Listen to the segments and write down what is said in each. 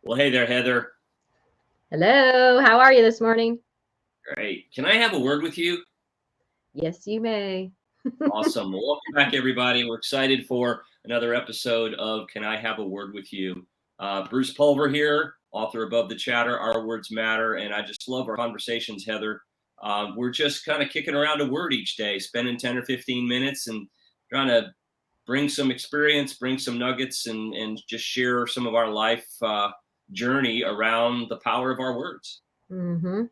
Well, hey there, Heather. Hello, how are you this morning? Great. Can I have a word with you? Yes, you may. Awesome. Well, welcome back, everybody. We're excited for another episode of Can I Have a Word with You? Bruce Pulver here, author Above the Chatter, Our Words Matter, and I just love our conversations, Heather. We're just kind of kicking around a word each day, spending 10 or 15 minutes and trying to bring some experience, bring some nuggets, and just share some of our life journey around the power of our words. Mm-hmm.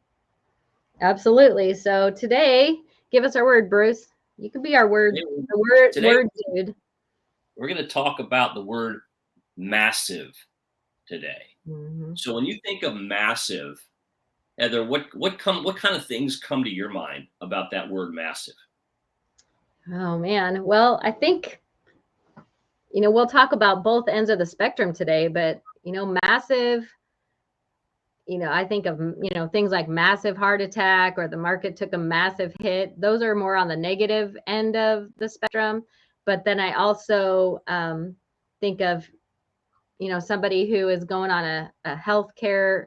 Absolutely. So today, give us our word, Bruce. You can be our Today, word, the today word dude. we're going to talk about the word massive today. Mm-hmm. So when you think of massive, Heather, what kind of things come to your mind about that word massive? Oh man. Well, I think we'll talk about both ends of the spectrum today, but massive. I think of things like massive heart attack or the market took a massive hit. Those are more on the negative end of the spectrum. But then I also think of somebody who is going on a healthcare,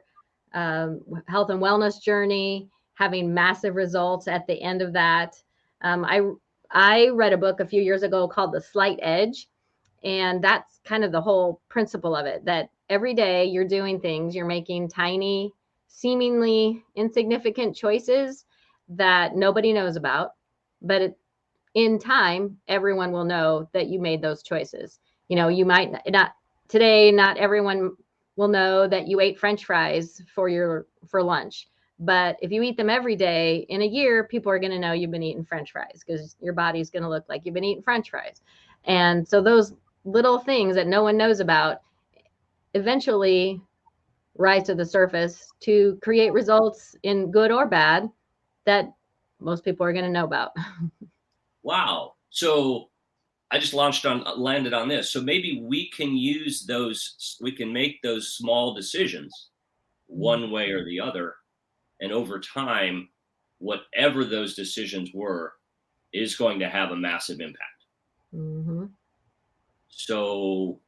health and wellness journey, having massive results at the end of that. Um, I I read a book a few years ago called The Slight Edge, and that's kind of the whole principle of it. That every day you're doing things, you're making tiny, seemingly insignificant choices that nobody knows about, but in time, everyone will know that you made those choices. You might not today, not everyone will know that you ate French fries for lunch. But if you eat them every day in a year, people are going to know you've been eating French fries because your body's going to look like you've been eating French fries. And so those little things that no one knows about eventually rise to the surface to create results in good or bad that most people are going to know about. Wow. So I just landed on this. So maybe we can use those, we can make those small decisions one way or the other. And over time, whatever those decisions were is going to have a massive impact. Mm-hmm. So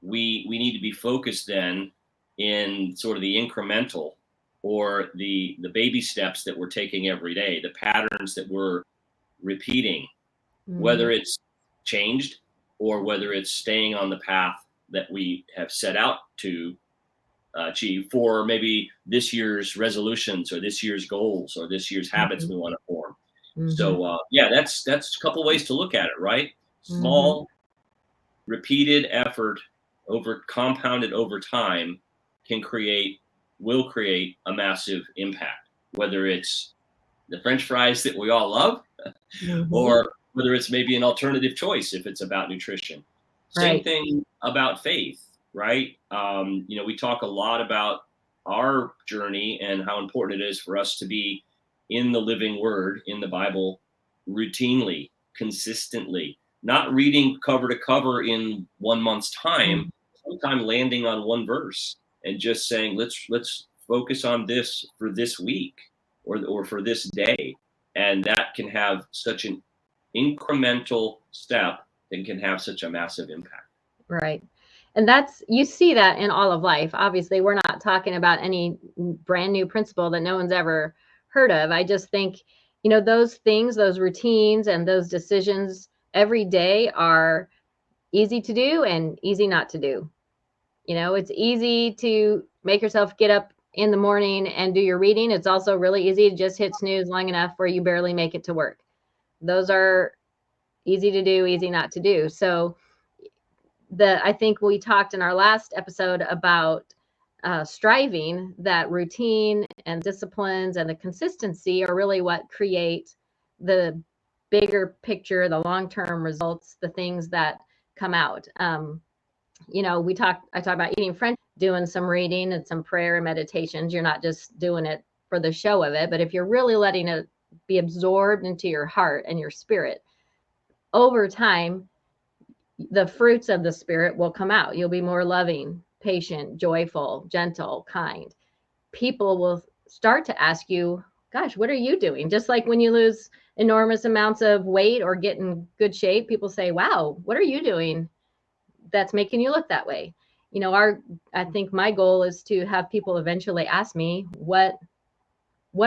we need to be focused then in sort of the incremental or the baby steps that we're taking every day, the patterns that we're repeating, Mm-hmm. whether it's changed or whether it's staying on the path that we have set out to achieve for maybe this year's resolutions or this year's goals or this year's habits Mm-hmm. we want to form. Mm-hmm. So yeah, that's a couple ways to look at it, right? Mm-hmm. Small repeated effort over compounded over time can create will create a massive impact, whether it's the french fries that we all love Mm-hmm. or whether it's maybe an alternative choice if it's about nutrition. Same Right. thing about faith, right? We talk a lot about our journey and how important it is for us to be in the living word in the Bible routinely, consistently, not reading cover to cover in 1 month's time, sometime landing on one verse and just saying, let's focus on this for this week or for this day. And that can have such an incremental step that can have such a massive impact. Right. And you see that in all of life. Obviously, we're not talking about any brand new principle that no one's ever heard of. I just think, those things, those routines, and those decisions every day are easy to do and easy not to do. It's easy to make yourself get up in the morning and do your reading. It's also really easy to just hit snooze long enough where you barely make it to work. Those are easy to do, easy not to do. So I think we talked in our last episode about striving, that routine and disciplines and the consistency are really what create the bigger picture, the long-term results, the things that come out. I talk about eating French, doing some reading and some prayer and meditations. You're not just doing it for the show of it, but if you're really letting it be absorbed into your heart and your spirit, over time, the fruits of the spirit will come out. You'll be more loving, patient, joyful, gentle, kind. People will start to ask you, gosh, what are you doing? Just like when you lose enormous amounts of weight or get in good shape, people say, wow, what are you doing that's making you look that way? I think my goal is to have people eventually ask me, what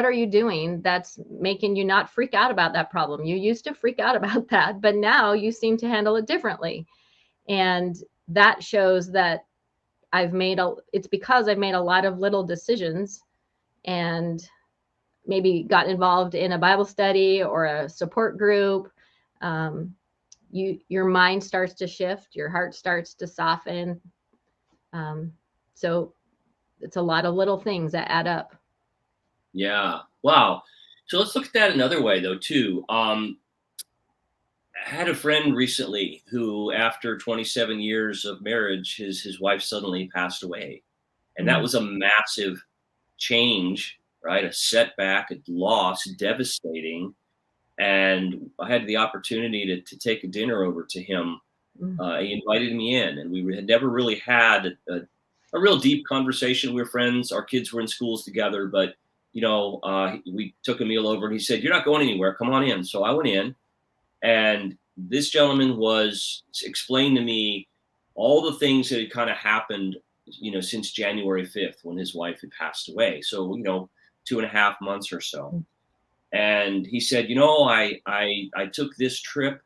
are you doing that's making you not freak out about that problem? You used to freak out about that, but now you seem to handle it differently. And that shows that it's because I've made a lot of little decisions and maybe got involved in a Bible study or a support group. Your mind starts to shift, your heart starts to soften. So it's a lot of little things that add up. Yeah. Wow. So let's look at that another way, though, too. I had a friend recently who, after 27 years of marriage, his wife suddenly passed away. And that Mm. was a massive change, right? A setback, a loss, devastating. And I had the opportunity to take a dinner over to him. Mm. He invited me in, and we had never really had a real deep conversation. We were friends. Our kids were in schools together, but we took a meal over, and he said, "You're not going anywhere. Come on in." So I went in, and this gentleman was explained to me all the things that had kind of happened, since January 5th when his wife had passed away. So 2.5 months or so. And he said, I took this trip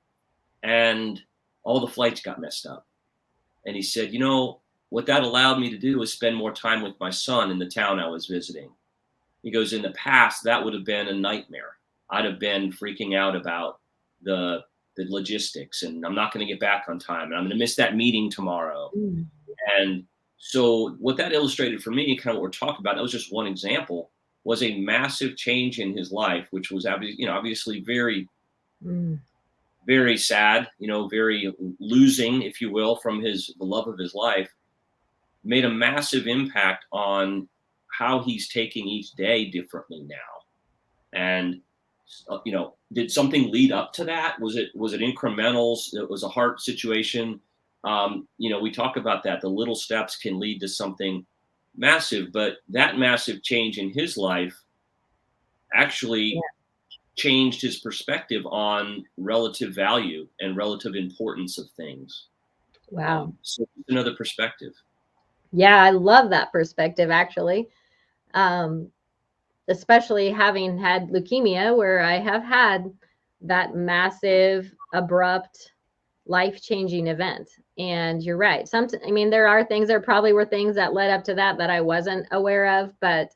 and all the flights got messed up. And he said, what that allowed me to do was spend more time with my son in the town I was visiting. He goes, in the past, that would have been a nightmare. I'd have been freaking out about the logistics, and I'm not going to get back on time, and I'm going to miss that meeting tomorrow. Mm. And so what that illustrated for me, kind of what we're talking about, that was just one example, was a massive change in his life, which was obviously very, Mm. very sad, very losing, if you will, from the love of his life, made a massive impact on how he's taking each day differently now. And did something lead up to that? Was it incrementals? It was a heart situation. We talk about that. The little steps can lead to something massive, but that massive change in his life Yeah. actually changed his perspective on relative value and relative importance of things. Wow. So it's another perspective. Yeah, I love that perspective actually. Um, Especially having had leukemia, where I have had that massive, abrupt, life-changing event. And you're right. There are things, there probably were things that led up to that I wasn't aware of. But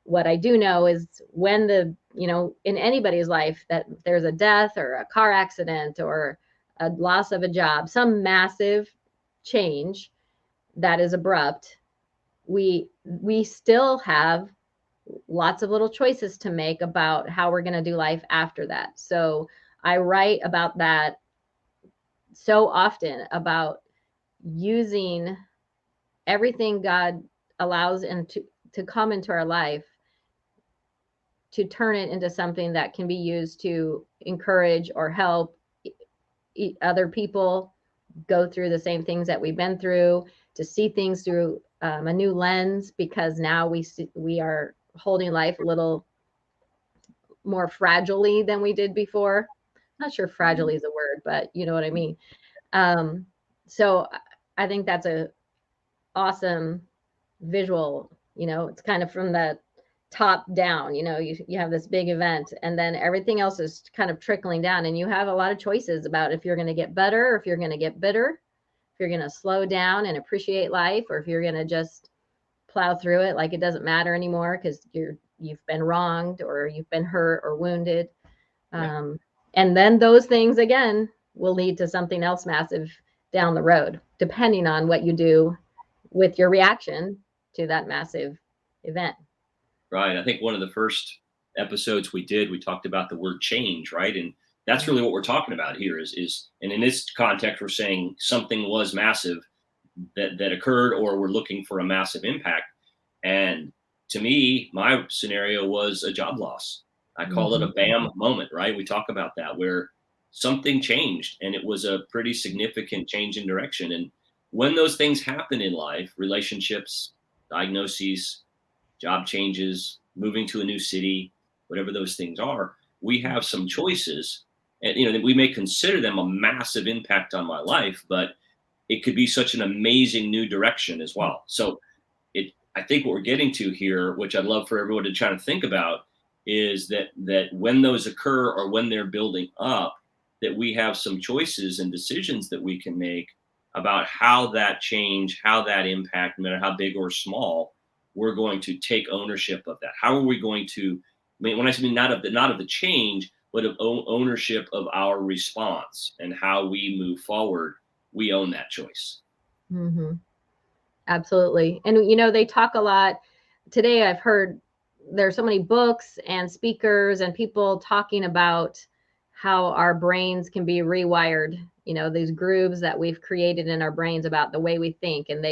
what I do know is when in anybody's life that there's a death or a car accident or a loss of a job, some massive change that is abrupt, we still have lots of little choices to make about how we're going to do life after that. So I write about that so often, about using everything God allows to come into our life, to turn it into something that can be used to encourage or help other people go through the same things that we've been through, to see things through a new lens, because now we are holding life a little more fragilely than we did before. Not sure fragilely is a word, but you know what I mean. Um, so I think that's a awesome visual. It's kind of from the top down. You have this big event, and then everything else is kind of trickling down, and you have a lot of choices about if you're going to get better or if you're going to get bitter, if you're going to slow down and appreciate life, or if you're going to just plow through it like it doesn't matter anymore because you've been wronged or you've been hurt or wounded. Yeah. And then those things again will lead to something else massive down the road, depending on what you do with your reaction to that massive event. Right. I think one of the first episodes we did, we talked about the word change, right? And that's really what we're talking about here is and in this context, we're saying something was massive that occurred, or we're looking for a massive impact. And to me, my scenario was a job loss. I call it a bam moment, right? We talk about that, where something changed, and it was a pretty significant change in direction. And when those things happen in life, relationships, diagnoses, job changes, moving to a new city, whatever those things are, we have some choices. And we may consider them a massive impact on my life, but it could be such an amazing new direction as well. So I think what we're getting to here, which I'd love for everyone to try to think about, is that when those occur or when they're building up, that we have some choices and decisions that we can make about how that change, how that impact, no matter how big or small, we're going to take ownership of that. How are we going to, when I say not of the change, but of ownership of our response and how we move forward, we own that choice. Mm-hmm. Absolutely. And, they talk a lot today. I've heard there's so many books and speakers and people talking about how our brains can be rewired, these grooves that we've created in our brains about the way we think, and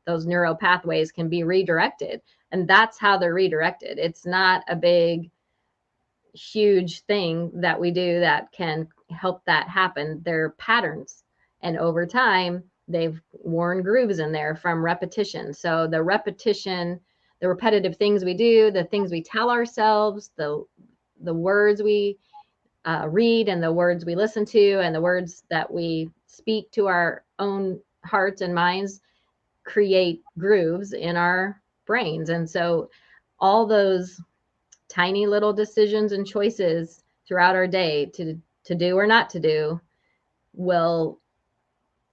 those neural pathways can be redirected. And that's how they're redirected. It's not a big, huge thing that we do that can help that happen. They're patterns. And over time, they've worn grooves in there from repetition. So the repetitive things we do, the things we tell ourselves, the words we read, and the words we listen to, and the words that we speak to our own hearts and minds create grooves in our brains. And so all those tiny little decisions and choices throughout our day to do or not to do will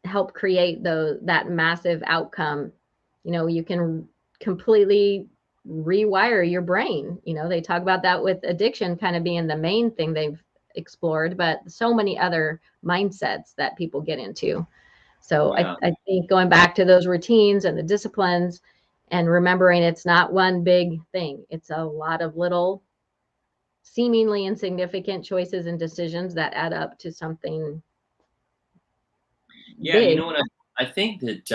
help create that massive outcome. You can completely rewire your brain. They talk about that with addiction kind of being the main thing they've explored, but so many other mindsets that people get into. So Yeah. I think going back to those routines and the disciplines and remembering it's not one big thing. It's a lot of little seemingly insignificant choices and decisions that add up to something Yeah, you big. know what? I think that,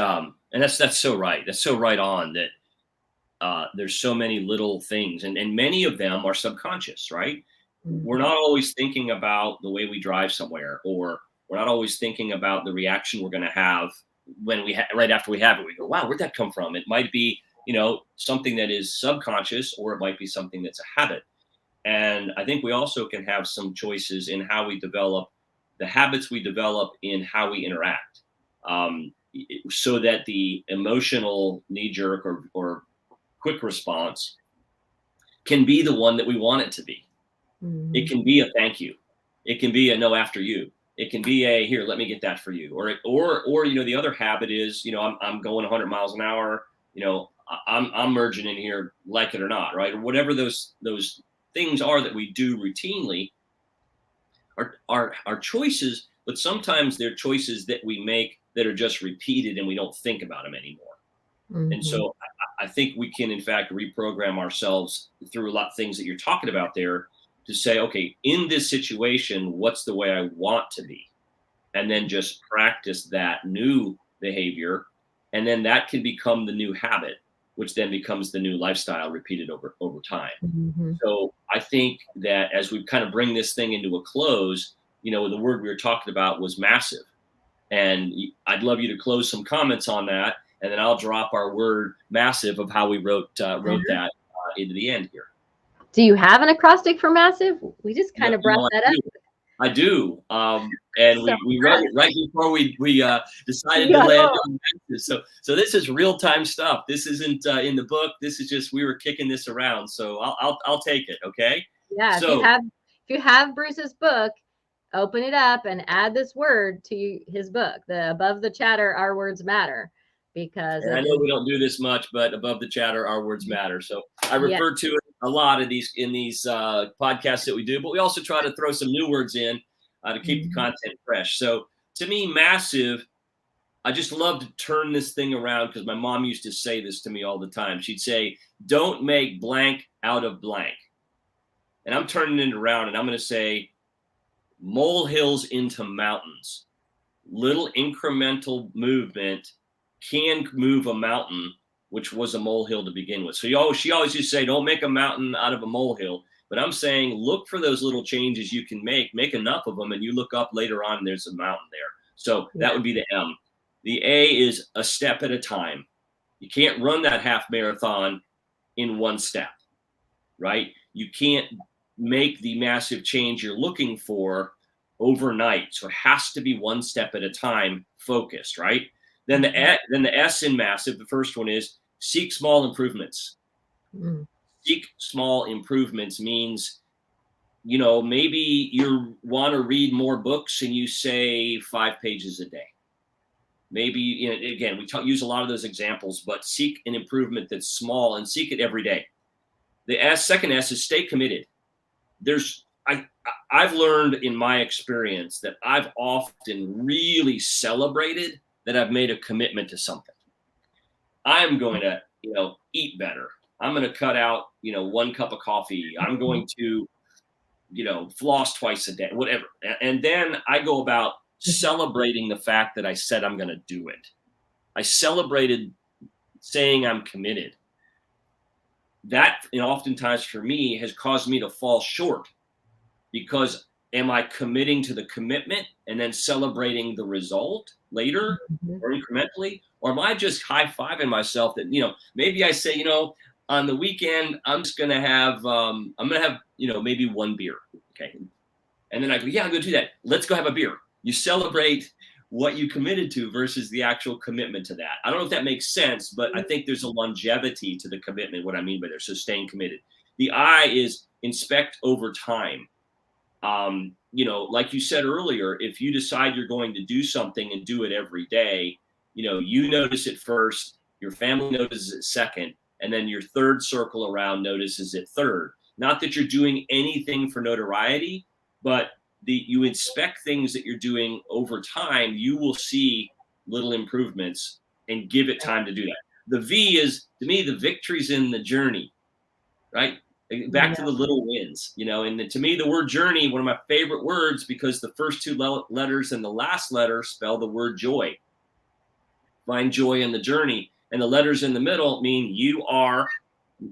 and that's so right. That's so right on that. There's so many little things, and many of them are subconscious, right? We're not always thinking about the way we drive somewhere, or we're not always thinking about the reaction we're going to have when right after we have it. We go, "Wow, where'd that come from?" It might be, something that is subconscious, or it might be something that's a habit. And I think we also can have some choices in how we develop the habits we develop in how we interact, so that the emotional knee jerk or quick response can be the one that we want it to be. It can be a thank you. It can be a no after you. It can be a here, let me get that for you. Or the other habit is, I'm going 100 miles an hour. I'm merging in here, like it or not, right? Or whatever those things are that we do routinely are choices, but sometimes they're choices that we make that are just repeated and we don't think about them anymore. And so I think we can, in fact, reprogram ourselves through a lot of things that you're talking about there to say, okay, in this situation, what's the way I want to be? And then just practice that new behavior. And then that can become the new habit, which then becomes the new lifestyle repeated over time. So I think that as we kind of bring this thing into a close, the word we were talking about was massive. And I'd love you to close some comments on that. And then I'll drop our word massive of how we wrote that into the end here. Do you have an acrostic for massive? We just kind of brought No, that up. I do. And So we wrote it right before we decided to land on massive. So this is real time stuff. This isn't in the book. This is just we were kicking this around. So I'll take it. Okay. Yeah. So if you have Bruce's book, open it up and add this word to his book. The above the chatter, our words matter. Because and I know we don't do this much, but above the chatter, our words matter. So I refer to it a lot of these podcasts that we do, but we also try to throw some new words in to keep the content fresh. So to me, massive, I just love to turn this thing around because my mom used to say this to me all the time. She'd say, don't make blank out of blank. And I'm turning it around and I'm going to say molehills into mountains. Little incremental movement can move a mountain, which was a molehill to begin with. So she always used to say, don't make a mountain out of a molehill. But I'm saying, look for those little changes you can make enough of them, and you look up later on, and there's a mountain there. So that would be the M. The A is a step at a time. You can't run that half marathon in one step, right? You can't make the massive change you're looking for overnight. So it has to be one step at a time, focused, right? Then the S in massive, the first one is seek small improvements. Mm. Seek small improvements means, you know, maybe you want to read more books and you say 5 pages a day. Maybe, you know, again, we use a lot of those examples, but seek an improvement that's small and seek it every day. The second S is stay committed. I've learned in my experience that I've often really celebrated that I've made a commitment to something. I'm going to, you know, eat better. I'm going to cut out, you know, 1 cup of coffee. I'm going to, you know, floss twice a day, whatever. And then I go about celebrating the fact that I said I'm going to do it. I celebrated saying I'm committed. That, you know, oftentimes for me has caused me to fall short, because am I committing to the commitment and then celebrating the result later or incrementally? Or am I just high-fiving myself that, you know, maybe I say, you know, on the weekend, I'm going to have, you know, maybe 1 beer. Okay. And then I go, yeah, I'm going to do that. Let's go have a beer. You celebrate what you committed to versus the actual commitment to that. I don't know if that makes sense, but I think there's a longevity to the commitment, what I mean by there. So staying committed. The I is inspect over time. You know, like you said earlier, if you decide you're going to do something and do it every day, you know, you notice it first, your family notices it second, and then your third circle around notices it third. Not that you're doing anything for notoriety, but you inspect things that you're doing over time, you will see little improvements and give it time to do that. The V is, to me, the victory's in the journey, right? Back to the little wins, you know, and to me, the word journey, one of my favorite words, because the first 2 letters and the last letter spell the word joy. Find joy in the journey. And the letters in the middle mean you are,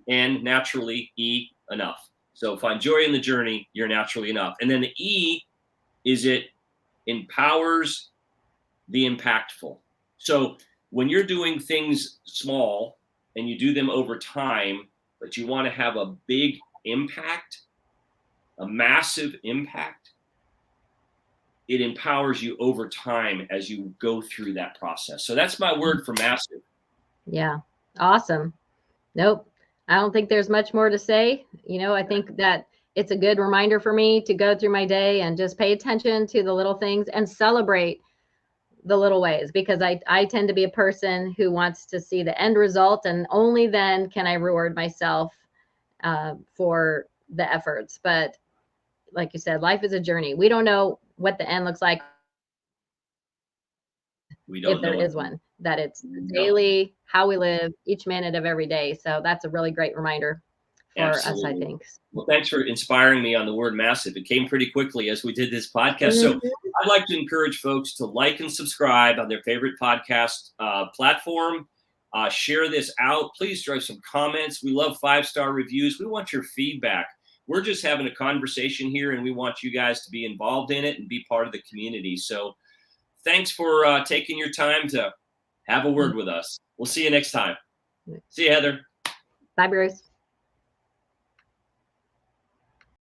and naturally, E, enough. So find joy in the journey, you're naturally enough. And then the E is it empowers the impactful. So when you're doing things small and you do them over time, but you want to have a big impact, a massive impact, it empowers you over time as you go through that process. So that's my word for massive. Yeah. Awesome. Nope. I don't think there's much more to say. You know, I think that it's a good reminder for me to go through my day and just pay attention to the little things and celebrate the little ways, because I tend to be a person who wants to see the end result, and only then can I reward myself for the efforts. But like you said, life is a journey. We don't know what the end looks like, if there is one, that it's daily, how we live each minute of every day. So that's a really great reminder for us, I think. Well, thanks for inspiring me on the word massive. It came pretty quickly as we did this podcast. So I'd like to encourage folks to like and subscribe on their favorite podcast platform. Share this out. Please drive some comments. We love 5-star reviews. We want your feedback. We're just having a conversation here, and we want you guys to be involved in it and be part of the community. So thanks for taking your time to have a word with us. We'll see you next time. See you, Heather. Bye, Bruce.